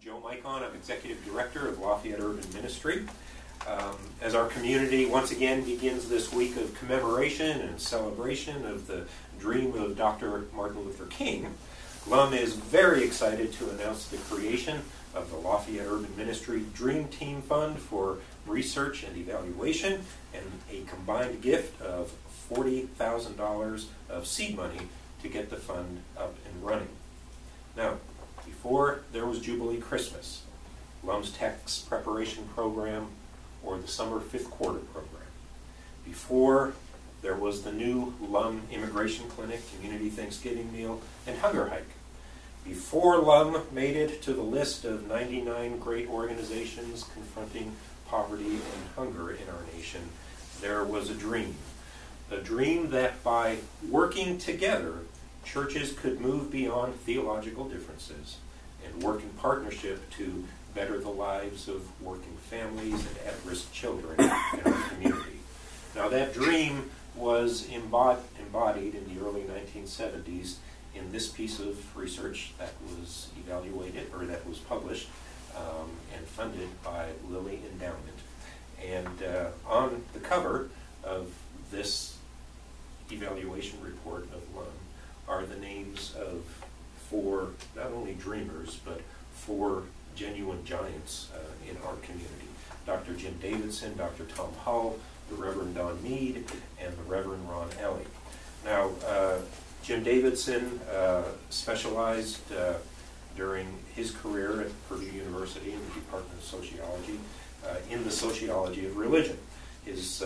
I'm Executive Director of Lafayette Urban Ministry. As our community once again begins this week of commemoration and celebration of the dream of Dr. Martin Luther King, LUM is very excited to announce the creation of the Lafayette Urban Ministry Dream Team Fund for research and evaluation, and a combined gift of $40,000 of seed money to get the fund up and running. Now, before there was Jubilee Christmas, LUM's tax preparation program, or the summer fifth quarter program. Before there was the new LUM Immigration Clinic, Community Thanksgiving Meal, and Hunger Hike. Before LUM made it to the list of 99 great organizations confronting poverty and hunger in our nation, there was a dream. A dream that by working together, churches could move beyond theological differences and work in partnership to better the lives of working families and at-risk children in our community. Now, that dream was embodied in the early 1970s in this piece of research that was evaluated, or that was published and funded by Lilly Endowment. And on the cover of this evaluation report of LUM are the names of four, not only dreamers, but four genuine giants in our community. Dr. Jim Davidson, Dr. Tom Hull, the Reverend Don Nead, and the Reverend Ron Elly. Now, Jim Davidson specialized during his career at Purdue University in the Department of Sociology in the sociology of religion. His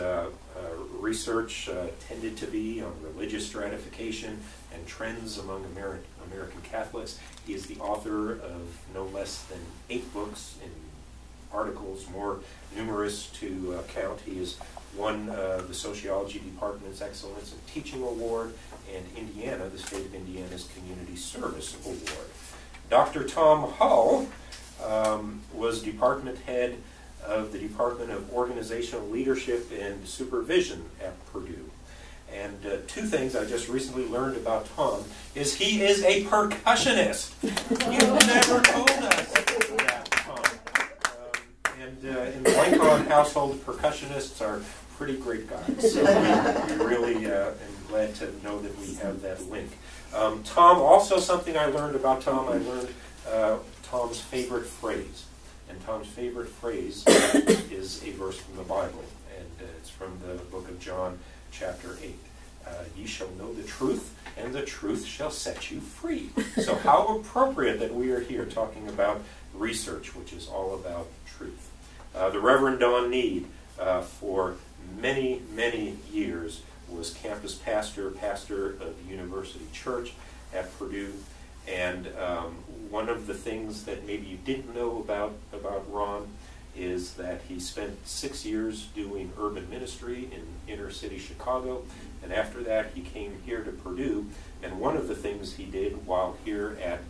research tended to be on religious stratification and trends among American Catholics. He is the author of no less than 8 books and articles, more numerous to count. He has won the Sociology Department's Excellence in Teaching Award and Indiana, the state of Indiana's Community Service Award. Dr. Tom Hull was department head of the Department of Organizational Leadership and Supervision at Purdue. And 2 things I just recently learned about Tom is he is a percussionist. You never told us that, Tom. And in the Lincoln household, percussionists are pretty great guys. So I really am glad to know that we have that link. Tom, also something I learned about Tom, I learned Tom's favorite phrase. And Tom's favorite phrase is a verse from the Bible, and it's from the book of John, chapter 8. Ye shall know the truth, and the truth shall set you free. So how appropriate that we are here talking about research, which is all about truth. The Reverend Don Nead, for many, many years, was campus pastor of University Church at Purdue. And one of the things that maybe you didn't know about Ron is that he spent 6 years doing urban ministry in inner city Chicago, and after that he came here to Purdue, and one of the things he did while here at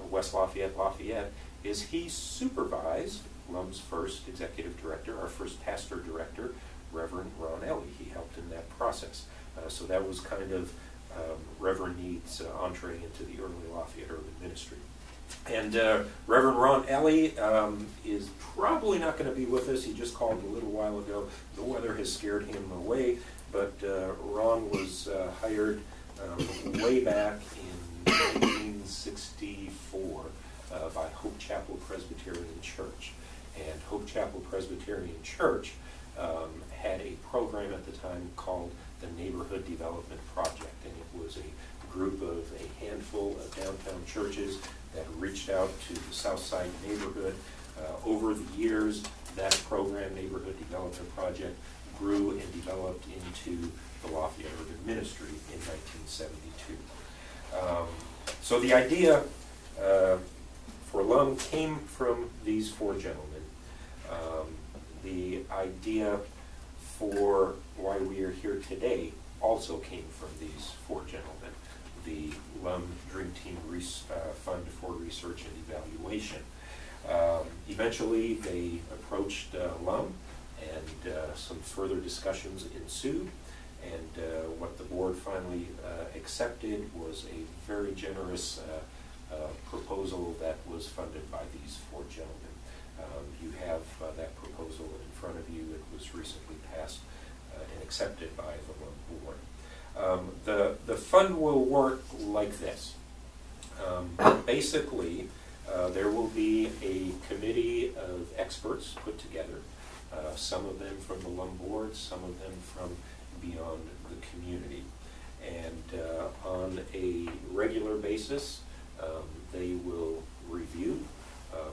West Lafayette is he supervised LUM's first executive director, our first pastor director, Reverend Ron Elly. He helped in that process. So that was kind of Reverend Nead's entree into the early Lafayette Urban Ministry. And Reverend Ron Elly is probably not going to be with us. He just called a little while ago. The weather has scared him away, but Ron was hired way back in 1964 by Hope Chapel Presbyterian Church. And Hope Chapel Presbyterian Church had a program at the time called the Neighborhood Development Project, and it was a group of a handful of downtown churches that reached out to the South Side neighborhood. Over the years, that program, Neighborhood Development Project, grew and developed into the Lafayette Urban Ministry in 1972. So the idea for LUM came from these 4 gentlemen. The idea for why we are here today also came from these 4 gentlemen. The LUM Dream Team Fund for Research and Evaluation. Eventually they approached LUM, and some further discussions ensued, and what the board finally accepted was a very generous proposal that was funded by these four gentlemen. You have that proposal in front of you. It was recently passed and accepted by the LUM board. The fund will work like this. Basically, there will be a committee of experts put together, some of them from the LUM board, some of them from beyond the community. And on a regular basis, they will review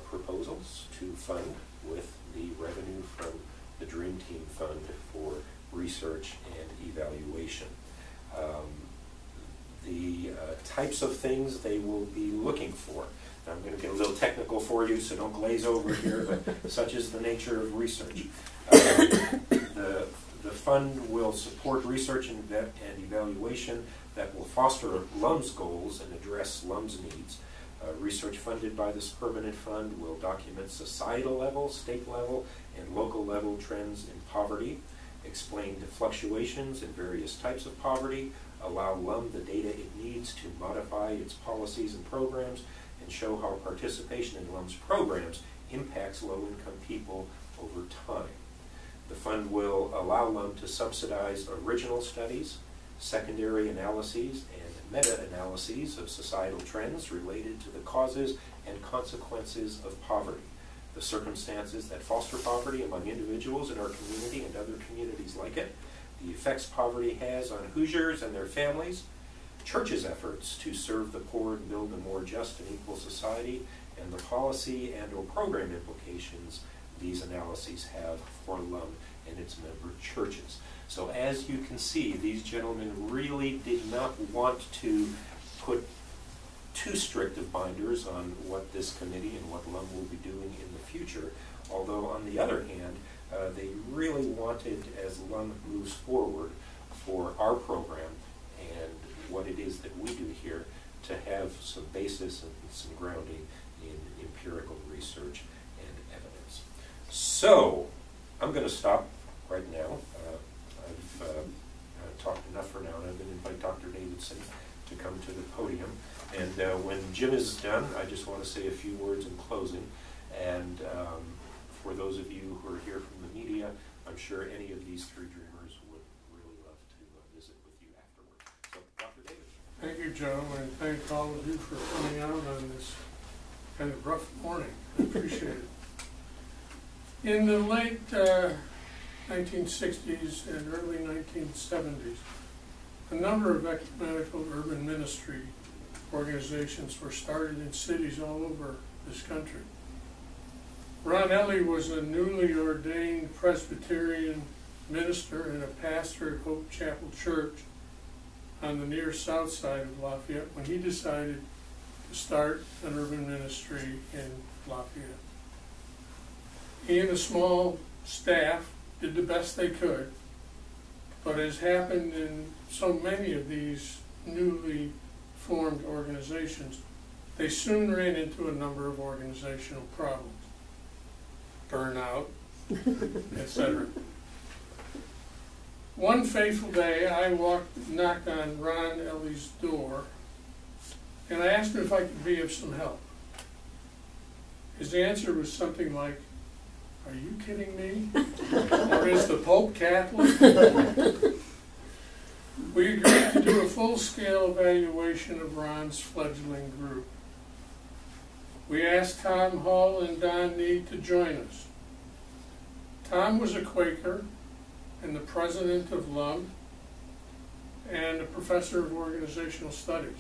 proposals to fund with the revenue from the Dream Team Fund for research and evaluation. The types of things they will be looking for. Now, I'm going to get a little technical for you, so don't glaze over here, but such is the nature of research. The fund will support research and evaluation that will foster LUM's goals and address LUM's needs. Research funded by this permanent fund will document societal level, state level, and local level trends in poverty, explain the fluctuations in various types of poverty, allow LUM the data it needs to modify its policies and programs, and show how participation in LUM's programs impacts low-income people over time. The fund will allow LUM to subsidize original studies, secondary analyses, and meta-analyses of societal trends related to the causes and consequences of poverty, the circumstances that foster poverty among individuals in our community and other communities like it, the effects poverty has on Hoosiers and their families, churches' efforts to serve the poor and build a more just and equal society, and the policy and or program implications these analyses have for LUM and its member churches. So as you can see, these gentlemen really did not want to put too strict of binders on what this committee and what LUM will be doing in the future, although on the other hand, they really wanted, as LUM moves forward for our program and what it is that we do here, to have some basis and some grounding in empirical research and evidence. So, I'm going to stop right now. I've talked enough for now, and I'm going to invite Dr. Davidson to come to the podium. And when Jim is done, I just want to say a few words in closing. And for those of you who are here from the media, I'm sure any of these three dreamers would really love to visit with you afterward. So, Dr. Davidson. Thank you, Joe, and thank all of you for coming out on this kind of rough morning. I appreciate it. In the late 1960s and early 1970s, a number of ecumenical urban ministry organizations were started in cities all over this country. Ron Elly was a newly ordained Presbyterian minister and a pastor at Hope Chapel Church on the near south side of Lafayette when he decided to start an urban ministry in Lafayette. He and a small staff did the best they could, but as happened in so many of these newly formed organizations, they soon ran into a number of organizational problems. Burnout, etc. One fateful day, I knocked on Ron Elly's door, and I asked him if I could be of some help. His answer was something like, "Are you kidding me? Or is the Pope Catholic?" We agreed to do a full-scale evaluation of Ron's fledgling group. We asked Tom Hull and Don Nead to join us. Tom was a Quaker and the president of LUM and a professor of organizational studies.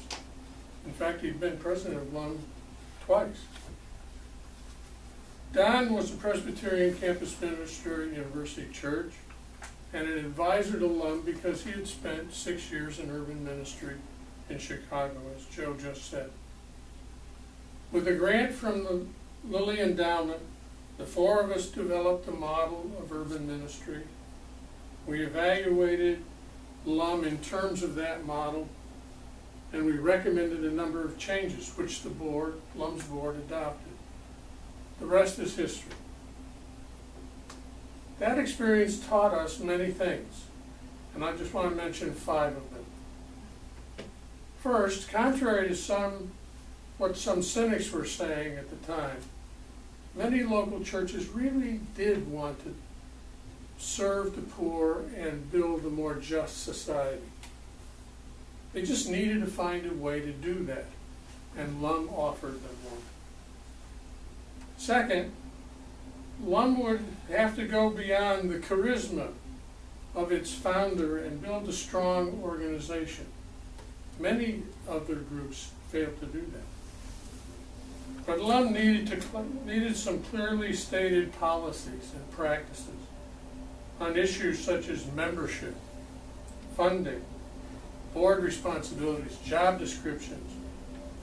In fact, he'd been president of LUM twice. Don was a Presbyterian campus minister at University Church and an advisor to LUM because he had spent 6 years in urban ministry in Chicago, as Joe just said. With a grant from the Lilly Endowment, the four of us developed a model of urban ministry. We evaluated LUM in terms of that model, and we recommended a number of changes, which the board, LUM's board, adopted. The rest is history. That experience taught us many things, and I just want to mention 5 of them. First, contrary to some what some cynics were saying at the time. Many local churches really did want to serve the poor and build a more just society. They just needed to find a way to do that, and LUM offered them one. Second, LUM would have to go beyond the charisma of its founder and build a strong organization. Many other groups failed to do that. But LUM needed some clearly stated policies and practices on issues such as membership, funding, board responsibilities, job descriptions,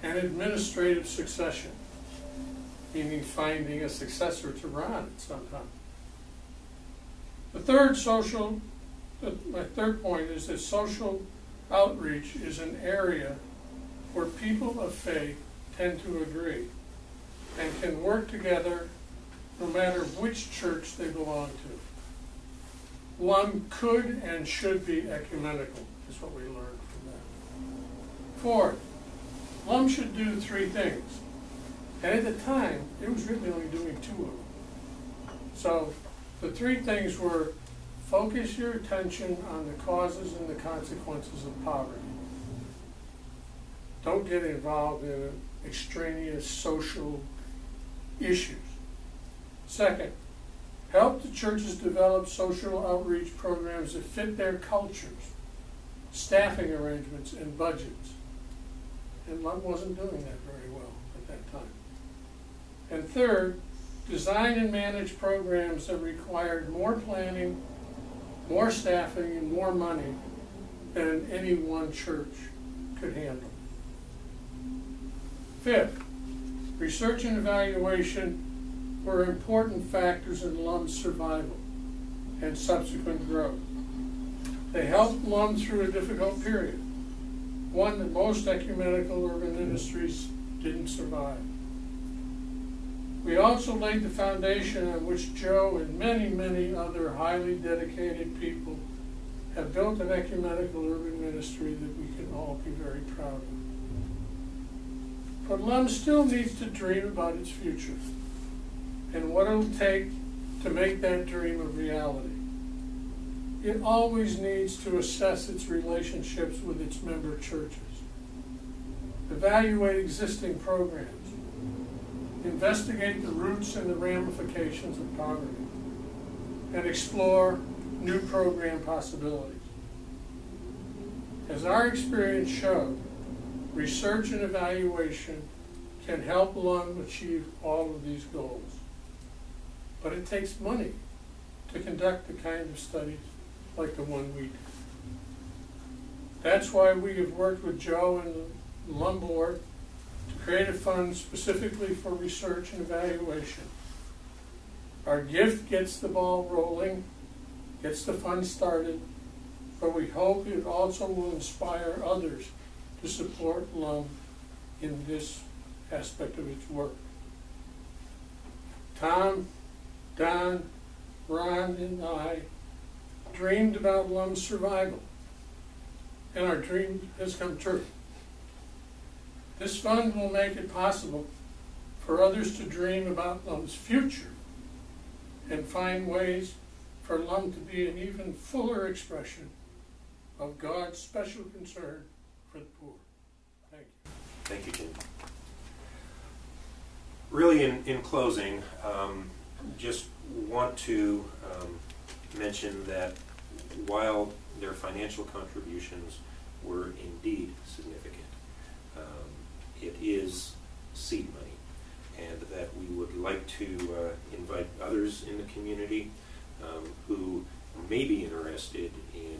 and administrative succession, meaning finding a successor to Ron at some time. My third point is that social outreach is an area where people of faith tend to agree and can work together no matter which church they belong to. LUM could and should be ecumenical, is what we learned from that. Fourth, LUM should do three things. And at the time, it was really only doing two of them. So the three things were: focus your attention on the causes and the consequences of poverty. Don't get involved in extraneous social issues. Second, help the churches develop social outreach programs that fit their cultures, staffing arrangements, and budgets. And LUM wasn't doing that very well at that time. And third, design and manage programs that required more planning, more staffing, and more money than any one church could handle. Fifth, research and evaluation were important factors in LUM's survival and subsequent growth. They helped LUM through a difficult period, one that most ecumenical urban ministries didn't survive. We also laid the foundation on which Joe and many, many other highly dedicated people have built an ecumenical urban ministry that we can all be very proud of. But LUM still needs to dream about its future and what it'll take to make that dream a reality. It always needs to assess its relationships with its member churches, evaluate existing programs, investigate the roots and the ramifications of poverty, and explore new program possibilities. As our experience showed, research and evaluation can help LUM achieve all of these goals. But it takes money to conduct the kind of studies like the one we did. That's why we have worked with Joe and the LUM board to create a fund specifically for research and evaluation. Our gift gets the ball rolling, gets the fund started, but we hope it also will inspire others to support LUM in this aspect of its work. Tom, Don, Ron, and I dreamed about LUM's survival, and our dream has come true. This fund will make it possible for others to dream about LUM's future and find ways for LUM to be an even fuller expression of God's special concern for the poor. Thank you. Thank you, Jim. Really, in closing, just want to mention that while their financial contributions were indeed significant, it is seed money, and that we would like to invite others in the community who may be interested in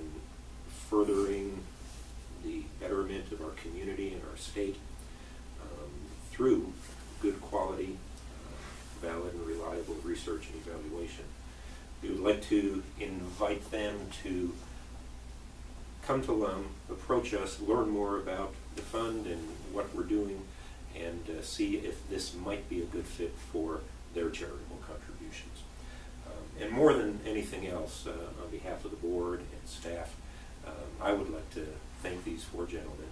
furthering the betterment of our community and our state through good quality, valid and reliable research and evaluation. We would like to invite them to come to LUM, approach us, learn more about the fund and what we're doing, and see if this might be a good fit for their charitable contributions. And more than anything else, on behalf of the board and staff, I would like to thank these four gentlemen.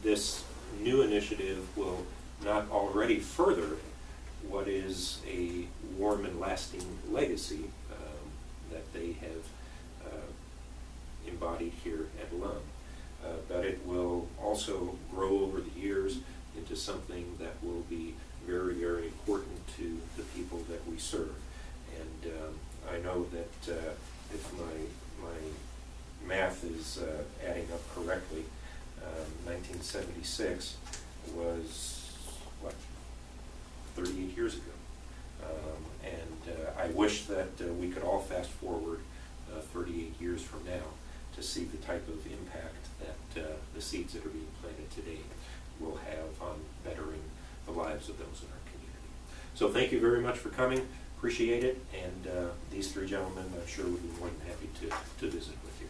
This new initiative will not already further what is a warm and lasting legacy that they have embodied here at LUM. But it will also grow over the years into something that will be very, very important to the people that we serve. And I know that if my math is adding up correctly, 1976 was, what, 38 years ago. I wish that we could all fast forward 38 years from now to see the type of impact that the seeds that are being planted today will have on bettering the lives of those in our community. So thank you very much for coming. Appreciate it. And these three gentlemen, I'm sure, would be more than happy to visit with you.